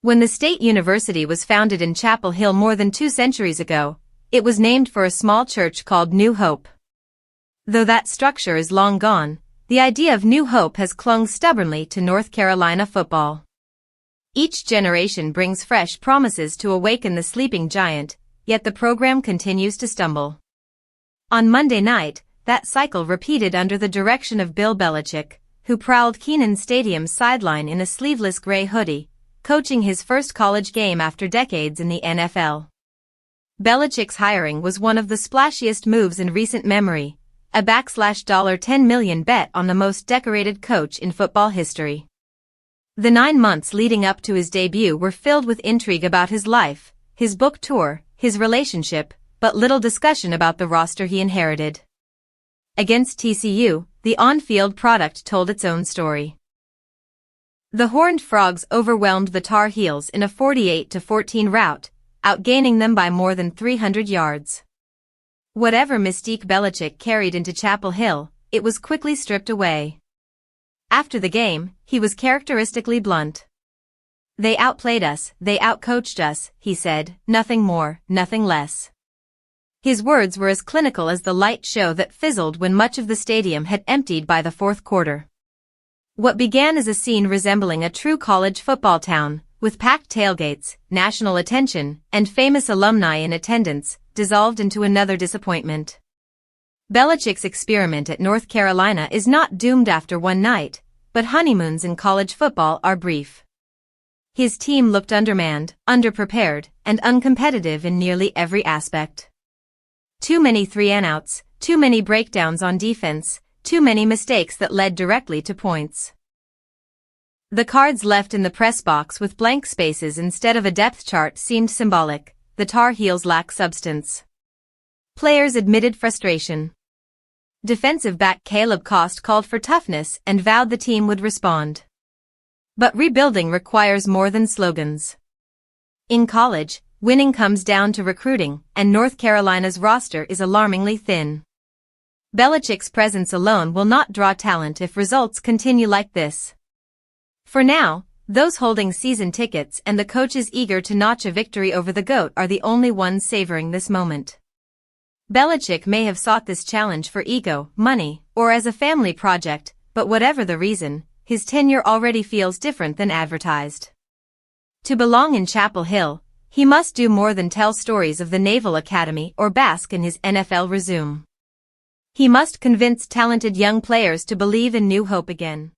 When the state university was founded in Chapel Hill more than 2 centuries ago, it was named for a small church called New Hope. Though that structure is long gone, the idea of New Hope has clung stubbornly to North Carolina football. Each generation brings fresh promises to awaken the sleeping giant, yet the program continues to stumble. On Monday night, that cycle repeated under the direction of Bill Belichick, who prowled Kenan Stadium's sideline in a sleeveless gray hoodie, coaching his first college game after decades in the NFL. Belichick's hiring was one of the splashiest moves in recent memory, a $10 million bet on the most decorated coach in football history. The 9 months leading up to his debut were filled with intrigue about his life, his book tour, his relationship, but little discussion about the roster he inherited. Against TCU, the on-field product told its own story. The Horned Frogs overwhelmed the Tar Heels in a 48-14 rout, outgaining them by more than 300 yards. Whatever mystique Belichick carried into Chapel Hill, it was quickly stripped away. After the game, he was characteristically blunt. "They outplayed us, they outcoached us," he said, "nothing more, nothing less." His words were as clinical as the light show that fizzled when much of the stadium had emptied by the fourth quarter. What began as a scene resembling a true college football town, with packed tailgates, national attention, and famous alumni in attendance, dissolved into another disappointment. Belichick's experiment at North Carolina is not doomed after one night, but honeymoons in college football are brief. His team looked undermanned, underprepared, and uncompetitive in nearly every aspect. Too many 3-and-outs, too many breakdowns on defense, too many mistakes that led directly to points. The cards left in the press box with blank spaces instead of a depth chart seemed symbolic. The Tar Heels lack substance. Players admitted frustration. Defensive back Caleb Cost called for toughness and vowed the team would respond. But rebuilding requires more than slogans. In college, winning comes down to recruiting, and North Carolina's roster is alarmingly thin. Belichick's presence alone will not draw talent if results continue like this. For now, those holding season tickets and the coaches eager to notch a victory over the GOAT are the only ones savoring this moment. Belichick may have sought this challenge for ego, money, or as a family project, but whatever the reason, his tenure already feels different than advertised. To belong in Chapel Hill, he must do more than tell stories of the Naval Academy or bask in his NFL resume. He must convince talented young players to believe in New Hope again.